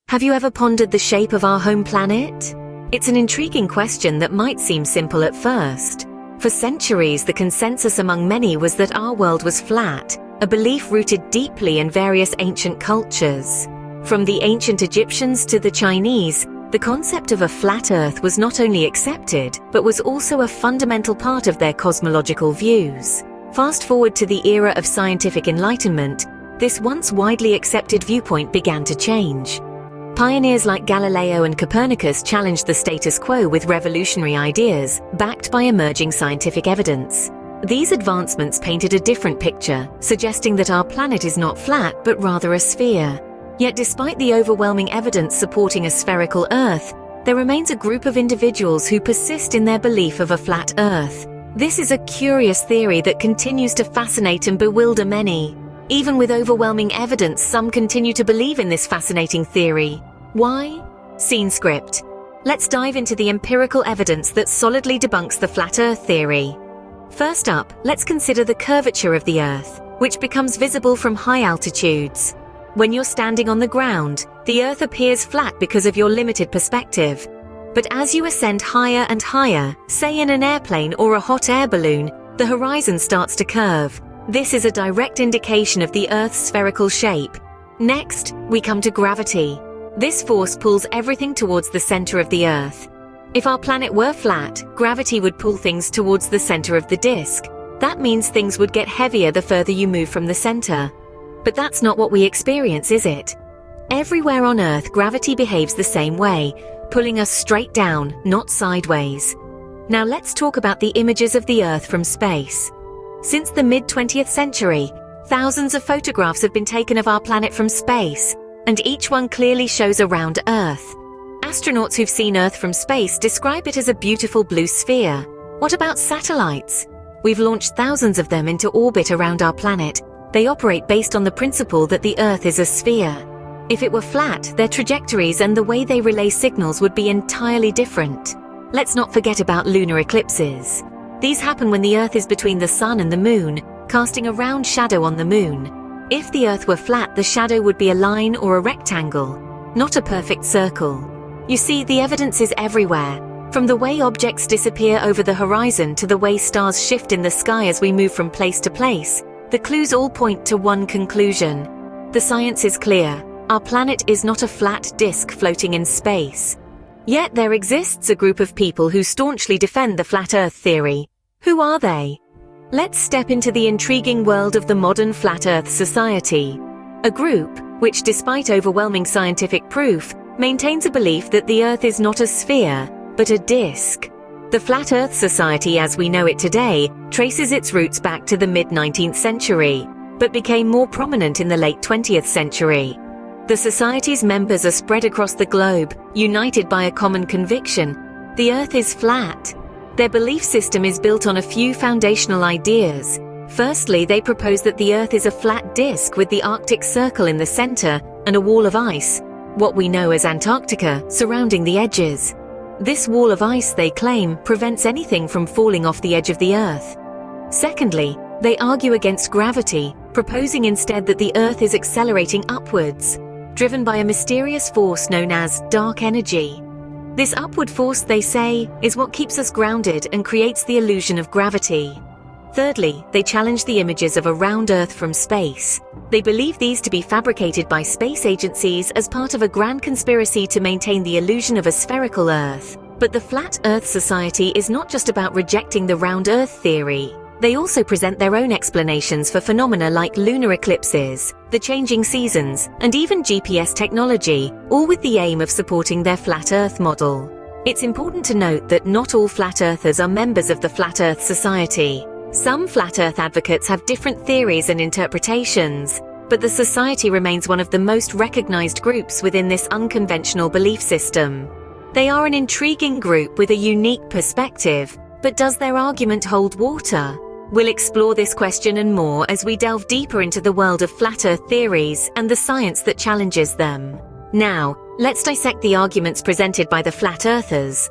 Have you ever pondered the shape of our home planet? It's an intriguing question that might seem simple at first. For centuries, the consensus among many was that our world was flat, a belief rooted deeply in various ancient cultures. From the ancient Egyptians to the Chinese, the concept of a flat Earth was not only accepted, but was also a fundamental part of their cosmological views. Fast forward to the era of scientific enlightenment, this once widely accepted viewpoint began to change. Pioneers like Galileo and Copernicus challenged the status quo with revolutionary ideas, backed by emerging scientific evidence. These advancements painted a different picture, suggesting that our planet is not flat but rather a sphere. Yet despite the overwhelming evidence supporting a spherical Earth, there remains a group of individuals who persist in their belief of a flat Earth. This is a curious theory that continues to fascinate and bewilder many. Even with overwhelming evidence, some continue to believe in this fascinating theory. Why? Scene script. Let's dive into the empirical evidence that solidly debunks the flat Earth theory. First up, let's consider the curvature of the Earth, which becomes visible from high altitudes. When you're standing on the ground, the Earth appears flat because of your limited perspective. But as you ascend higher and higher, say in an airplane or a hot air balloon, the horizon starts to curve. This is a direct indication of the Earth's spherical shape. Next, we come to gravity. This force pulls everything towards the center of the Earth. If our planet were flat, gravity would pull things towards the center of the disk. That means things would get heavier the further you move from the center. But that's not what we experience, is it? Everywhere on Earth, gravity behaves the same way, pulling us straight down, not sideways. Now let's talk about the images of the Earth from space. Since the mid-20th century, thousands of photographs have been taken of our planet from space, and each one clearly shows a round Earth. Astronauts who've seen Earth from space describe it as a beautiful blue sphere. What about satellites? We've launched thousands of them into orbit around our planet. They operate based on the principle that the Earth is a sphere. If it were flat, their trajectories and the way they relay signals would be entirely different. Let's not forget about lunar eclipses. These happen when the Earth is between the Sun and the Moon, casting a round shadow on the Moon. If the Earth were flat, the shadow would be a line or a rectangle, not a perfect circle. You see, the evidence is everywhere, from the way objects disappear over the horizon to the way stars shift in the sky as we move from place to place. The clues all point to one conclusion. The science is clear. Our planet is not a flat disk floating in space. Yet there exists a group of people who staunchly defend the flat Earth theory. Who are they? Let's step into the intriguing world of the modern Flat Earth Society. A group which, despite overwhelming scientific proof, maintains a belief that the Earth is not a sphere, but a disk. The Flat Earth Society as we know it today traces its roots back to the mid-19th century, but became more prominent in the late 20th century. The Society's members are spread across the globe, united by a common conviction: the Earth is flat. Their belief system is built on a few foundational ideas. Firstly, they propose that the Earth is a flat disk with the Arctic Circle in the center and a wall of ice, what we know as Antarctica, surrounding the edges. This wall of ice, they claim, prevents anything from falling off the edge of the Earth. Secondly, they argue against gravity, proposing instead that the Earth is accelerating upwards, driven by a mysterious force known as dark energy. This upward force, they say, is what keeps us grounded and creates the illusion of gravity. Thirdly, they challenge the images of a round Earth from space. They believe these to be fabricated by space agencies as part of a grand conspiracy to maintain the illusion of a spherical Earth. But the Flat Earth Society is not just about rejecting the round Earth theory. They also present their own explanations for phenomena like lunar eclipses, the changing seasons, and even GPS technology, all with the aim of supporting their Flat Earth model. It's important to note that not all Flat Earthers are members of the Flat Earth Society. Some Flat Earth advocates have different theories and interpretations, but the Society remains one of the most recognized groups within this unconventional belief system. They are an intriguing group with a unique perspective, but does their argument hold water? We'll explore this question and more as we delve deeper into the world of flat Earth theories and the science that challenges them. Now, let's dissect the arguments presented by the Flat Earthers.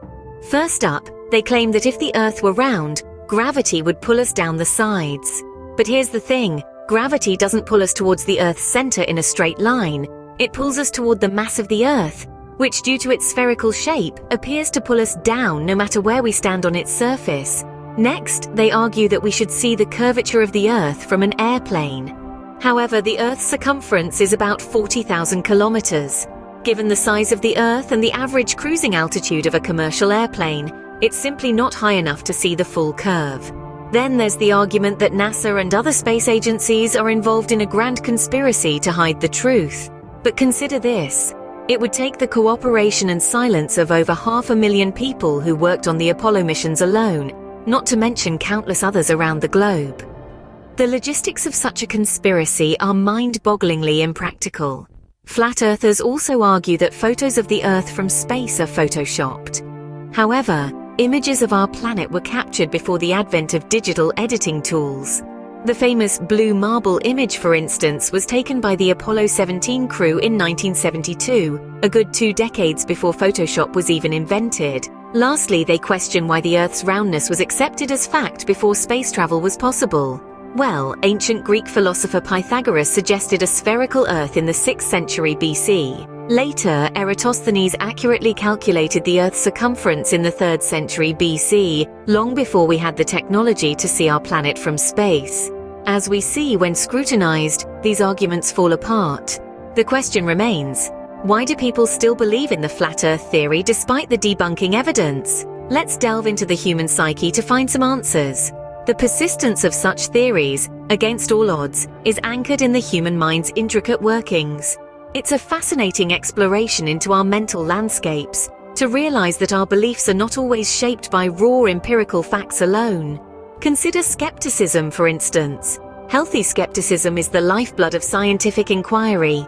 First up, they claim that if the Earth were round, gravity would pull us down the sides. But here's the thing, gravity doesn't pull us towards the Earth's center in a straight line. It pulls us toward the mass of the Earth, which due to its spherical shape appears to pull us down no matter where we stand on its surface. Next, they argue that we should see the curvature of the Earth from an airplane. However, the Earth's circumference is about 40,000 kilometers. Given the size of the Earth and the average cruising altitude of a commercial airplane, it's simply not high enough to see the full curve. Then there's the argument that NASA and other space agencies are involved in a grand conspiracy to hide the truth. But consider this. It would take the cooperation and silence of over 500,000 people who worked on the Apollo missions alone, not to mention countless others around the globe. The logistics of such a conspiracy are mind-bogglingly impractical. Flat Earthers also argue that photos of the Earth from space are photoshopped. However, images of our planet were captured before the advent of digital editing tools. The famous blue marble image, for instance, was taken by the Apollo 17 crew in 1972, a good 2 decades before Photoshop was even invented. Lastly, they question why the Earth's roundness was accepted as fact before space travel was possible. Well, ancient Greek philosopher Pythagoras suggested a spherical Earth in the 6th century BC. Later, Eratosthenes accurately calculated the Earth's circumference in the 3rd century BC, long before we had the technology to see our planet from space. As we see when scrutinized, these arguments fall apart. The question remains, why do people still believe in the flat Earth theory despite the debunking evidence? Let's delve into the human psyche to find some answers. The persistence of such theories, against all odds, is anchored in the human mind's intricate workings. It's a fascinating exploration into our mental landscapes, to realize that our beliefs are not always shaped by raw empirical facts alone. Consider skepticism, for instance. Healthy skepticism is the lifeblood of scientific inquiry.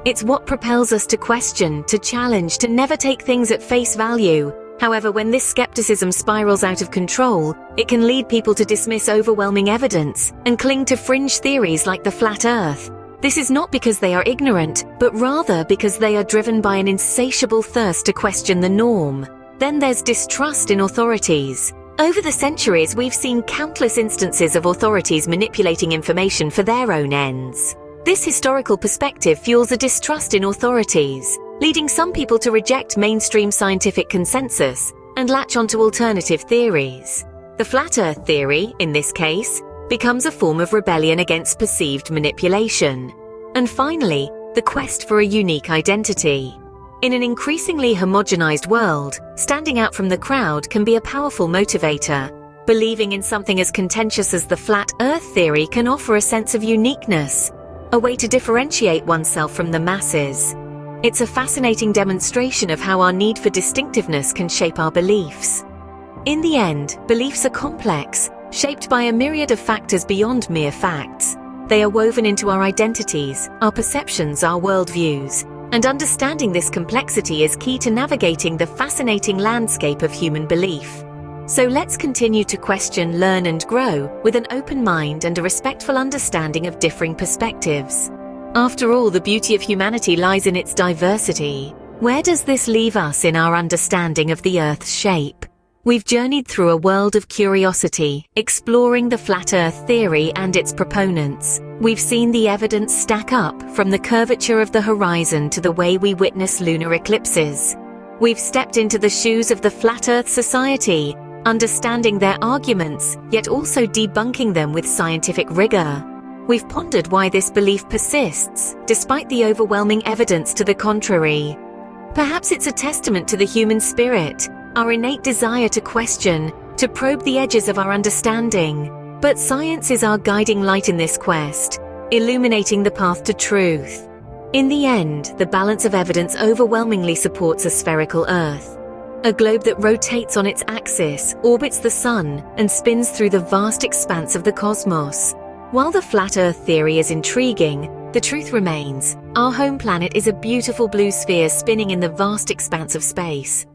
It's what propels us to question, to challenge, to never take things at face value. However, when this skepticism spirals out of control, it can lead people to dismiss overwhelming evidence and cling to fringe theories like the flat Earth. This is not because they are ignorant, but rather because they are driven by an insatiable thirst to question the norm. Then there's distrust in authorities. Over the centuries, we've seen countless instances of authorities manipulating information for their own ends. This historical perspective fuels a distrust in authorities, leading some people to reject mainstream scientific consensus and latch onto alternative theories. The flat Earth theory, in this case, becomes a form of rebellion against perceived manipulation. And finally, the quest for a unique identity. In an increasingly homogenized world, standing out from the crowd can be a powerful motivator. Believing in something as contentious as the flat Earth theory can offer a sense of uniqueness, a way to differentiate oneself from the masses. It's a fascinating demonstration of how our need for distinctiveness can shape our beliefs. In the end, beliefs are complex, shaped by a myriad of factors beyond mere facts. They are woven into our identities, our perceptions, our worldviews, and understanding this complexity is key to navigating the fascinating landscape of human belief. So let's continue to question, learn, and grow with an open mind and a respectful understanding of differing perspectives. After all, the beauty of humanity lies in its diversity. Where does this leave us in our understanding of the Earth's shape? We've journeyed through a world of curiosity, exploring the flat Earth theory and its proponents. We've seen the evidence stack up, from the curvature of the horizon to the way we witness lunar eclipses. We've stepped into the shoes of the Flat Earth Society, understanding their arguments, yet also debunking them with scientific rigor. We've pondered why this belief persists, despite the overwhelming evidence to the contrary. Perhaps it's a testament to the human spirit, our innate desire to question, to probe the edges of our understanding. But science is our guiding light in this quest, illuminating the path to truth. In the end, the balance of evidence overwhelmingly supports a spherical Earth. A globe that rotates on its axis, orbits the Sun, and spins through the vast expanse of the cosmos. While the flat Earth theory is intriguing, the truth remains. Our home planet is a beautiful blue sphere spinning in the vast expanse of space.